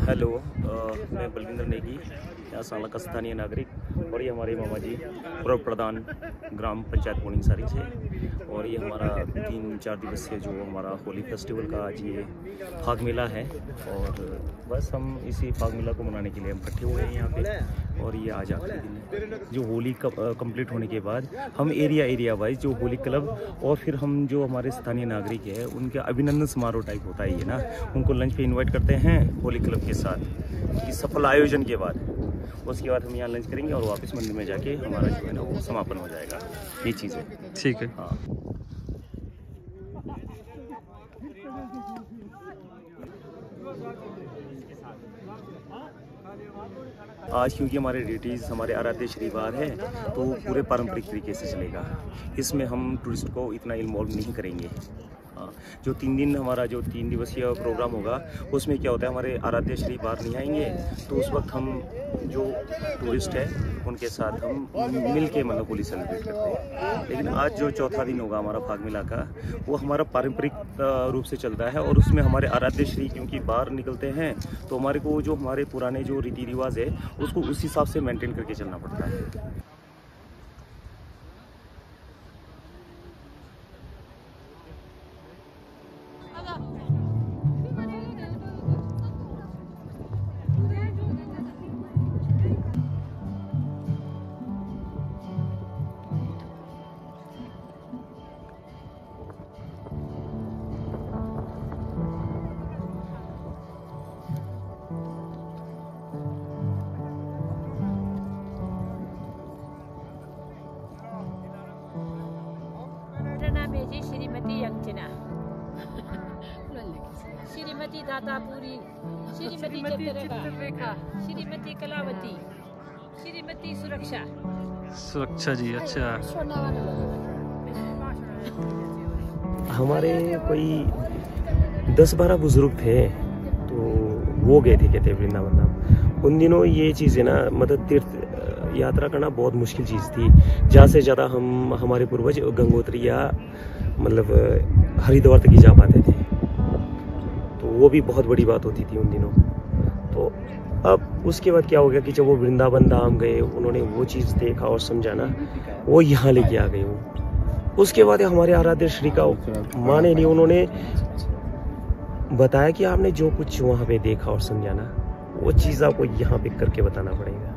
Hello, मैं बलविंदर नेगी, यहाँ साला का स्थानीय नागरिक, और ये हमारे मामा जी पूर्व प्रधान ग्राम पंचायत पोणिंगसारी से। और ये हमारा 3-4 दिवसीय जो हमारा होली फेस्टिवल का आज ये फाग मेला है, और बस हम इसी फाग मेला को मनाने के लिए हम इकट्ठे हुए हैं यहाँ पे। और ये आज आखिरी दिन है। जो होली कंप्लीट होने के बाद हम एरिया वाइज जो होली क्लब और फिर हम जो हमारे स्थानीय नागरिक है उनके अभिनंदन समारोह टाइप होता है ये ना, उनको लंच पे इनवाइट करते हैं होली क्लब के साथ इस सफल आयोजन के बाद। उसके बाद हम यहाँ लंच करेंगे और वापस मंदिर में जाके हमारा जो है ना वो समापन हो जाएगा। ये चीज़ है, ठीक है। हाँ, आज क्योंकि हमारे रिलेटिव्स हमारे आराध्य श्रीवार है तो पूरे पारंपरिक तरीके से चलेगा। इसमें हम टूरिस्ट को इतना इन्वॉल्व नहीं करेंगे। हाँ, जो 3 दिन हमारा जो 3 दिवसीय प्रोग्राम होगा उसमें क्या होता है, हमारे आराध्य श्री बाहर नहीं आएंगे तो उस वक्त हम जो टूरिस्ट है उनके साथ हम मिल के मतलब होली सेलिब्रेट करते हैं। लेकिन आज जो चौथा दिन होगा हमारा फाग मेला का, वो हमारा पारंपरिक रूप से चलता है। और उसमें हमारे आराध्य श्री क्योंकि बाहर निकलते हैं तो हमारे को जो हमारे पुराने जो रीति रिवाज है उसको उस हिसाब से मेंटेन करके चलना पड़ता है। जी श्रीमती अंजना, श्रीमती दातापुरी, श्रीमती चित्ररेखा, श्रीमती कलावती, श्रीमती सुरक्षा जी। अच्छा, हमारे कोई 10-12 बुजुर्ग थे तो वो गए थे कहते वृंदावन धाम। उन दिनों ये चीज़ें ना मतलब तीर्थ यात्रा करना बहुत मुश्किल चीज़ थी। ज़्यादा से ज़्यादा हम हमारे पूर्वज गंगोत्री या मतलब हरिद्वार तक ही जा पाते थे, तो वो भी बहुत बड़ी बात होती थी उन दिनों। तो अब उसके बाद क्या हो गया कि जब वो वृंदावन धाम गए, उन्होंने वो चीज़ देखा और समझा ना, वो यहाँ लेके आ गए वो। उसके बाद हमारे आराध्य श्री का माने नहीं, उन्होंने बताया कि आपने जो कुछ वहाँ पे देखा और समझा ना, वो चीज़ आपको यहाँ पे करके बताना पड़ेगा।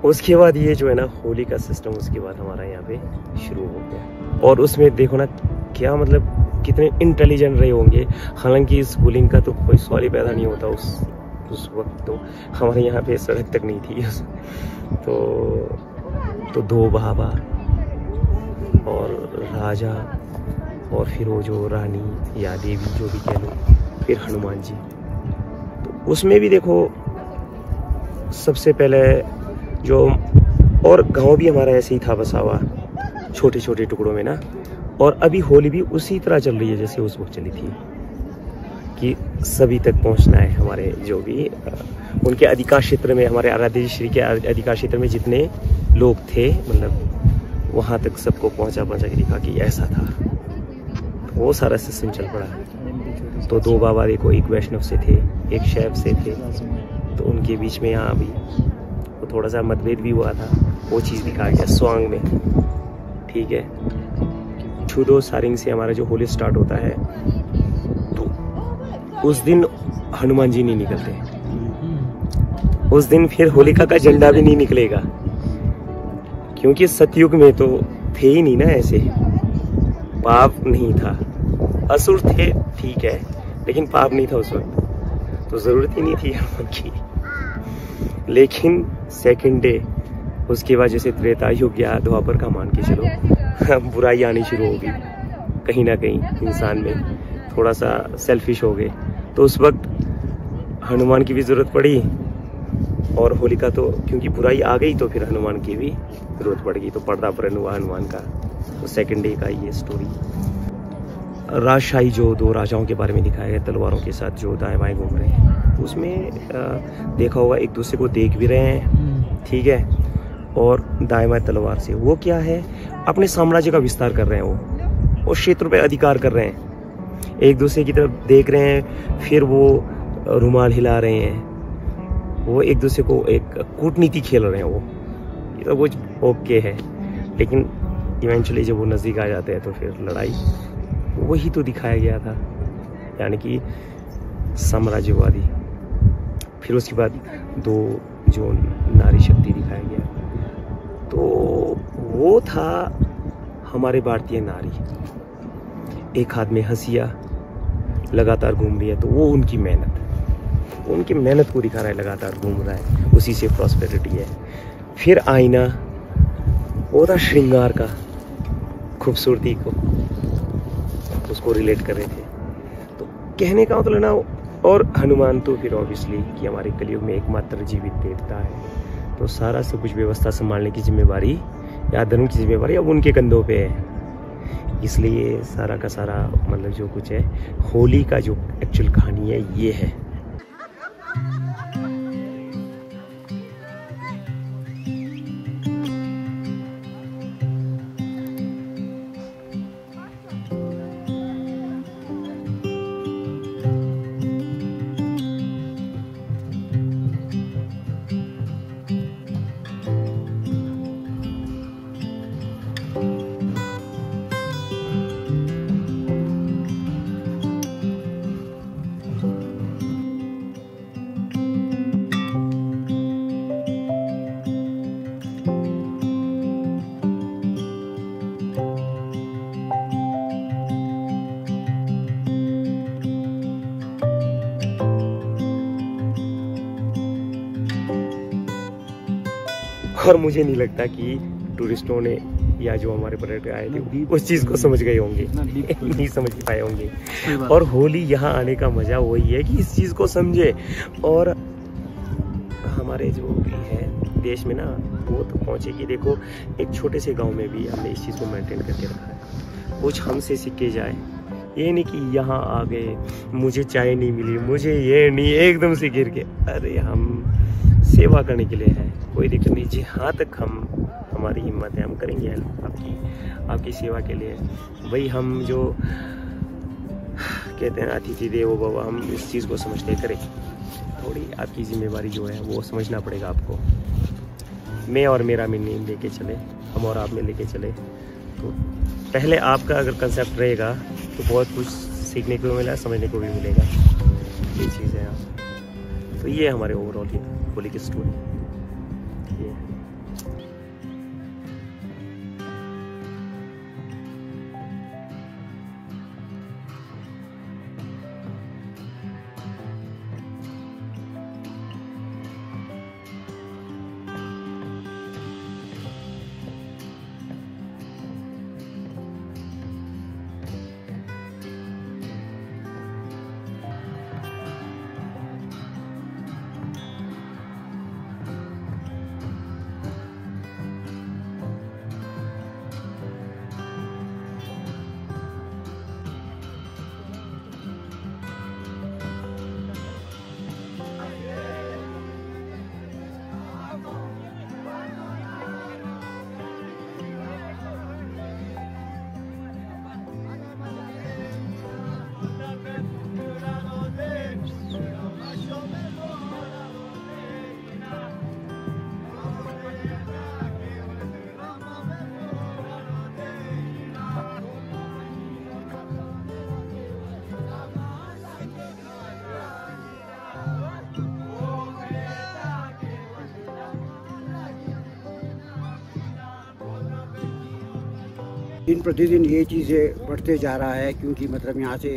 उसके बाद ये जो है ना होली का सिस्टम उसके बाद हमारा यहाँ पे शुरू हो गया। और उसमें देखो ना क्या मतलब कितने इंटेलिजेंट रहे होंगे। हालांकि स्कूलिंग का तो कोई सवाल ही पैदा नहीं होता उस वक्त, तो हमारे यहाँ पे सड़क तक नहीं थी। तो 2 बाबा और राजा और फिर वो जो रानी या देवी जो भी कह लो, फिर हनुमान जी। तो उसमें भी देखो सबसे पहले जो, और गांव भी हमारा ऐसे ही था बसा हुआ छोटे छोटे टुकड़ों में ना। और अभी होली भी उसी तरह चल रही है जैसे उस वक्त चली थी, कि सभी तक पहुंचना है। हमारे जो भी उनके अधिकार क्षेत्र में, हमारे आराध्य श्री के अधिकार क्षेत्र में जितने लोग थे मतलब वहां तक सबको पहुंचा के दिखा कि ऐसा था। तो वो सारा सिस्टम चल पड़ा। तो 2 बाबा देखो, एक वैष्णव से थे, एक शैव से थे, तो उनके बीच में यहाँ भी थोड़ा सा मतभेद भी हुआ था, वो चीज़ दिखाया गया स्वांग में। ठीक है, छुदो सारिंग से हमारा जो होली स्टार्ट होता है, तो उस दिन हनुमान जी नहीं निकलते। उस दिन फिर होलिका का झंडा भी नहीं निकलेगा, क्योंकि सतयुग में तो थे ही नहीं ना ऐसे, पाप नहीं था। असुर थे ठीक है, लेकिन पाप नहीं था उस वक्त, तो जरूरत ही नहीं थी हनुमान की। लेकिन सेकंड डे उसके बाद जैसे त्रेता युग या द्वापर का मान के चलो बुराई आनी शुरू होगी कहीं ना कहीं इंसान में, थोड़ा सा सेल्फिश हो गए, तो उस वक्त हनुमान की भी जरूरत पड़ी। और होलिका तो क्योंकि बुराई आ गई तो फिर हनुमान की भी जरूरत पड़ गई, तो पर्दापरण हुआ हनुमान का। तो सेकंड डे का ये स्टोरी। राजशाही जो 2 राजाओं के बारे में दिखाया गया, तलवारों के साथ जो दाएं बाएं घूम रहे हैं, उसमें देखा होगा एक दूसरे को देख भी रहे हैं, ठीक है, और दाएं बाएं तलवार से वो क्या है, अपने साम्राज्य का विस्तार कर रहे हैं, वो क्षेत्र पे अधिकार कर रहे हैं, एक दूसरे की तरफ देख रहे हैं। फिर वो रुमाल हिला रहे हैं, वो एक दूसरे को एक कूटनीति खेल रहे हैं, वो ये तो कुछ ओके है। लेकिन इवेंचुअली जब वो नज़दीक आ जाते हैं तो फिर लड़ाई, वही तो दिखाया गया था, यानी कि साम्राज्यवादी। फिर उसके बाद दो जो नारी शक्ति दिखाया गया, तो वो था हमारे भारतीय नारी, एक हाथ में हंसिया लगातार घूम रही है, तो वो उनकी मेहनत को दिखा रहा है, लगातार घूम रहा है, उसी से प्रॉस्पेरिटी है। फिर आईना, वो था श्रृंगार का, खूबसूरती को उसको रिलेट कर रहे थे। तो कहने का मतलब ना, और हनुमान तो फिर ऑब्वियसली कि हमारे कलयुग में एकमात्र जीवित देवता है, तो सारा सब कुछ व्यवस्था संभालने की जिम्मेवारी या धर्म की जिम्मेवारी अब उनके कंधों पे है। इसलिए सारा का सारा मतलब जो कुछ है, होली का जो एक्चुअल कहानी है ये है। और मुझे नहीं लगता कि टूरिस्टों ने या जो हमारे पर्यटक आए थे उस चीज़ को समझ गए होंगे, नहीं समझ पाए होंगे। और होली यहाँ आने का मजा वही है कि इस चीज़ को समझे। और हमारे जो भी है देश में ना, वो तो पहुँचे कि देखो एक छोटे से गांव में भी हमने इस चीज़ को मेंटेन करके रखा है। कुछ हमसे सीख के जाए, ये नहीं कि यहाँ आ गए मुझे चाय नहीं मिली, मुझे ये नहीं, एकदम से गिर के। अरे हम सेवा करने के लिए है, कोई दिक्कत नहीं। जहाँ तक हमारी हिम्मत है हम करेंगे हेल्प आपकी सेवा के लिए। वही हम जो कहते हैं अतिथि देवो भव, हम इस चीज़ को समझते करें। थोड़ी आपकी जिम्मेवारी जो है वो समझना पड़ेगा आपको। मैं और मेरा मिनी लेके चले, हम और आप में लेके चले, तो पहले आपका अगर कंसेप्ट रहेगा तो बहुत कुछ सीखने को मिला, समझने को भी मिलेगा। ये चीज़ है। तो ये हमारे ओवरऑल होली की स्टोरी ये। दिन प्रतिदिन ये चीज़ें बढ़ते जा रहा है, क्योंकि मतलब यहाँ से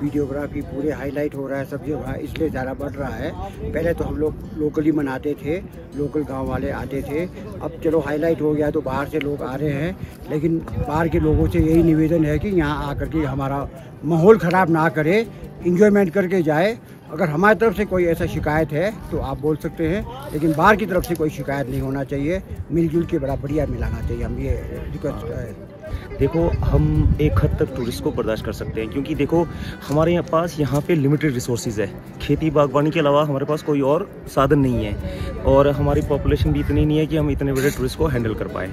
वीडियोग्राफी पूरे हाईलाइट हो रहा है सब जगह, इसलिए ज़्यादा बढ़ रहा है। पहले तो हम लोग लोकली मनाते थे, लोकल गांव वाले आते थे, अब चलो हाईलाइट हो गया तो बाहर से लोग आ रहे हैं। लेकिन बाहर के लोगों से यही निवेदन है कि यहाँ आकर के हमारा माहौल ख़राब ना करे, इंजॉयमेंट करके जाए। अगर हमारी तरफ से कोई ऐसा शिकायत है तो आप बोल सकते हैं, लेकिन बाहर की तरफ से कोई शिकायत नहीं होना चाहिए। मिलजुल के बड़ा बढ़िया मिलाना चाहिए, हम ये रिक्वेस्ट है। देखो हम एक हद तक टूरिस्ट को बर्दाश्त कर सकते हैं, क्योंकि देखो हमारे पास यहाँ पे लिमिटेड रिसोर्सेज है। खेती बागवानी के अलावा हमारे पास कोई और साधन नहीं है, और हमारी पॉपुलेशन भी इतनी नहीं है कि हम इतने बड़े टूरिस्ट को हैंडल कर पाए।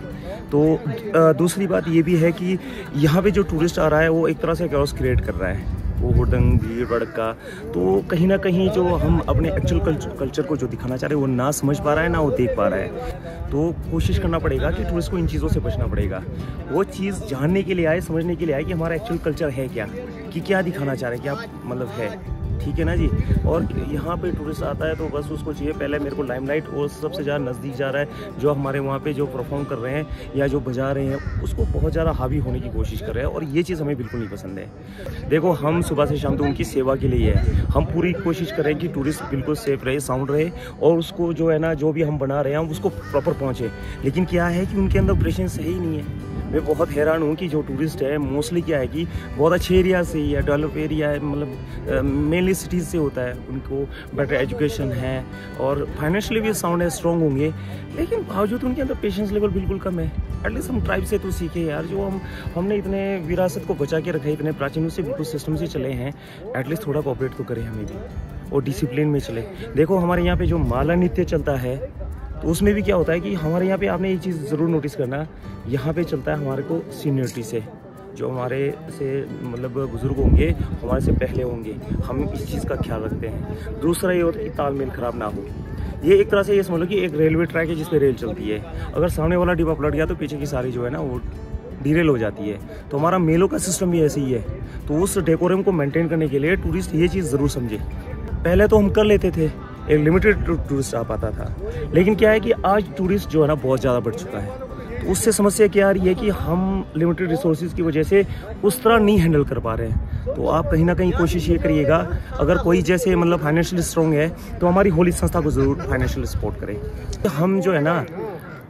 तो दूसरी बात ये भी है कि यहाँ पे जो टूरिस्ट आ रहा है वो एक तरह से कैओस क्रिएट कर रहा है। वो हुड़दंग भीड़ भड़का, तो कहीं ना कहीं जो हम अपने एक्चुअल कल्चर को जो दिखाना चाह रहे हैं वो ना समझ पा रहा है ना वो देख पा रहा है। तो कोशिश करना पड़ेगा कि टूरिस्ट को इन चीज़ों से बचना पड़ेगा। वो चीज़ जानने के लिए आए, समझने के लिए आए कि हमारा एक्चुअल कल्चर है क्या, कि क्या दिखाना चाह रहे हैं, क्या मतलब है, ठीक है ना जी। और यहाँ पे टूरिस्ट आता है तो बस उसको चाहिए पहले मेरे को लाइमलाइट, और सबसे ज़्यादा नज़दीक जा रहा है जो हमारे वहाँ पे जो परफॉर्म कर रहे हैं या जो बजा रहे हैं उसको बहुत ज़्यादा हावी होने की कोशिश कर रहे हैं, और ये चीज़ हमें बिल्कुल नहीं पसंद है। देखो हम सुबह से शाम तक उनकी सेवा के लिए है, हम पूरी कोशिश करें कि टूरिस्ट बिल्कुल सेफ रहे, साउंड रहे, और उसको जो है ना जो भी हम बना रहे हैं उसको प्रॉपर पहुँचे। लेकिन क्या है कि उनके अंदर पेशेंस है ही नहीं है। मैं बहुत हैरान हूँ कि जो टूरिस्ट है मोस्टली क्या है कि बहुत अच्छे एरिया से या डेवलप एरिया है, मतलब मेनली सिटीज़ से होता है, उनको बेटर एजुकेशन है और फाइनेंशियली भी साउंड है, स्ट्रॉन्ग होंगे, लेकिन बावजूद उनके अंदर पेशेंस लेवल बिल्कुल कम है। एटलीस्ट हम ट्राइब से तो सीखे यार, जो हमने इतने विरासत को बचा के रखा है, इतने प्राचीनों से बिल्कुल सिस्टम से चले हैं, एटलीस्ट थोड़ा कोऑपरेट तो करें हमें भी, और डिसिप्लिन में चले। देखो हमारे यहाँ पे जो माला नृत्य चलता है तो उसमें भी क्या होता है कि हमारे यहाँ पे आपने एक चीज़ ज़रूर नोटिस करना, यहाँ पे चलता है हमारे को सीनियरिटी से, जो हमारे से मतलब बुज़ुर्ग होंगे, हमारे से पहले होंगे, हम इस चीज़ का ख्याल रखते हैं। दूसरा ये होता है कि तालमेल ख़राब ना हो। ये एक तरह से ये समझ लो कि एक रेलवे ट्रैक है जिस पे रेल चलती है, अगर सामने वाला डिब्बा पलट गया तो पीछे की सारी जो है ना वो डीरेल हो जाती है। तो हमारा मेलों का सिस्टम भी ऐसे ही है। तो उस डेकोरम को मेंटेन करने के लिए टूरिस्ट ये चीज़ ज़रूर समझे। पहले तो हम कर लेते थे, एक लिमिटेड टूरिस्ट आ पाता था, लेकिन क्या है कि आज टूरिस्ट जो है ना बहुत ज़्यादा बढ़ चुका है। तो उससे समस्या क्या आ रही है कि हम लिमिटेड रिसोर्सेज की वजह से उस तरह नहीं हैंडल कर पा रहे हैं। तो आप कहीं ना कहीं कोशिश ये करिएगा, अगर कोई जैसे मतलब फाइनेंशियली स्ट्रॉन्ग है तो हमारी होली संस्था को ज़रूर फाइनेंशियल सपोर्ट करें। तो हम जो है ना,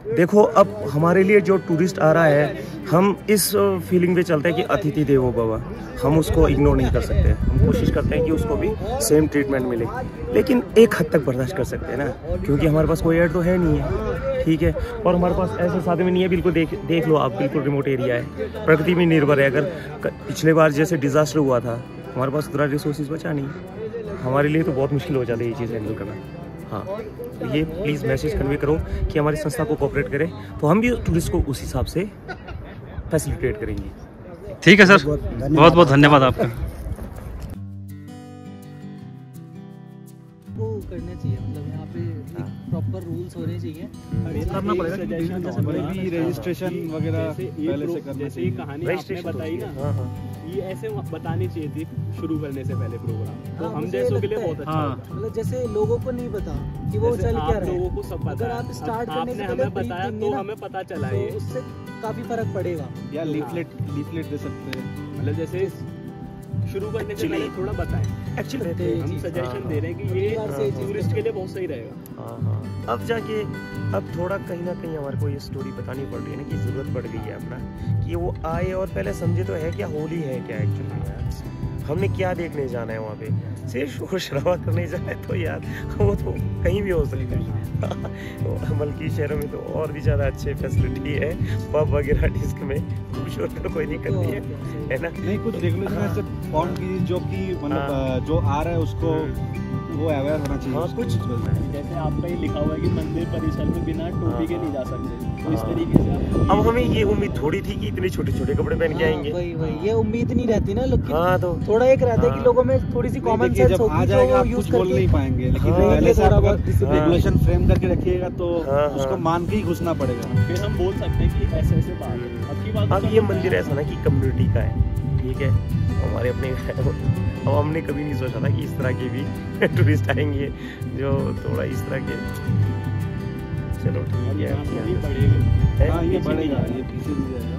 देखो अब हमारे लिए जो टूरिस्ट आ रहा है, हम इस फीलिंग पे चलते हैं कि अतिथि देवो भव, हम उसको इग्नोर नहीं कर सकते। हम कोशिश करते हैं कि उसको भी सेम ट्रीटमेंट मिले, लेकिन एक हद तक बर्दाश्त कर सकते हैं ना, क्योंकि हमारे पास कोई एड तो है नहीं है, ठीक है। और हमारे पास ऐसे साधन भी नहीं है, बिल्कुल देख लो आप, बिल्कुल रिमोट एरिया है, प्रकृति में निर्भर है। अगर पिछले बार जैसे डिजास्टर हुआ था, हमारे पास उतना रिसोर्सेज बचा नहीं, हमारे लिए तो बहुत मुश्किल हो जाता है ये चीज़ हैंडल करना। हाँ, तो ये प्लीज़ मैसेज कन्वे करो कि हमारी संस्था को कोऑपरेट करें, तो हम भी टूरिस्ट को उस हिसाब से फैसिलिटेट करेंगे। ठीक है सर, बहुत बहुत धन्यवाद आपका। वो करना चाहिए, मतलब यहाँ पे प्रॉपर रूल्स होने चाहिए, करना पड़ेगा रजिस्ट्रेशन वगैरह पहले से करना चाहिए। कहानी आपने बताई ना, ये ऐसे बतानी चाहिए थी शुरू करने से पहले प्रोग्राम, तो हम जैसों के लिए बहुत अच्छा होता। मतलब जैसे लोगों को नहीं पता कि वो चल क्या रहा है, लोगों को सब पता अगर आप स्टार्ट करने से हमें बताया तो हमें पता चला है, तो उससे काफी फर्क पड़ेगा। या लीफलेट दे सकते हैं, मतलब जैसे शुरू करने से पहले थोड़ा बताएं। एक्चुअली हम सजेशन दे रहे हैं कि ये टूरिस्ट के लिए बहुत सही रहेगा। हाँ, अब जाके अब थोड़ा कहीं ना कहीं हमारे को ये स्टोरी बतानी पड़ रही है ना, कि ज़रूरत पड़ गई है अपना, कि वो आए और पहले समझे तो है क्या होली है क्या एक्चुअली यार, हमने क्या देखने जाना है वहाँ पे, सिर्फ शोर शराबा करने जाना है तो यार वो तो कहीं भी हो सकता है। बल्कि शहरों में तो और भी ज़्यादा अच्छे फैसिलिटी है, पब वगैरह डिस्क में कुछ और तो कोई दिक्कत नहीं है ना। नहीं कुछ रेगुलेशन ऐसे फॉर्म की जो कि मतलब जो आ रहा है उसको वो अवेयर होना चाहिए। हाँ, कुछ जैसे आपका ये लिखा हुआ है कि मंदिर परिसर में बिना टोपी के नहीं जा सकते, तो इस तरीके से अब हमें ये उम्मीद थोड़ी थी कि इतने छोटे छोटे कपड़े पहन के आएंगे। वही ये उम्मीद नहीं रहती ना, लेकिन हाँ, तो थोड़ा एक रहता है कि लोगों में थोड़ी सी कॉमन सेंस जब होगी, आ जाएगा आप यूज कुछ बोल नहीं पाएंगे, लेकिन हाँ, पहले से आप डिसिप्लिन रेगुलेशन फ्रेम करके रखिएगा तो हाँ, उसको मान के ही घुसना पड़ेगा। फिर हम बोल सकते हैं कि ऐसे ऐसे बात है। अब की बात अब ये मंदिर ऐसा ना कि कम्युनिटी का है, ठीक है, हमारे अपने। अब हमने कभी नहीं सोचा था कि इस तरह के भी टूरिस्ट आएंगे जो थोड़ा इस तरह के। चलो ठीक है, बढ़ेगा, हाँ ये बढ़ेगा, ये पीछे नहीं जाएगा।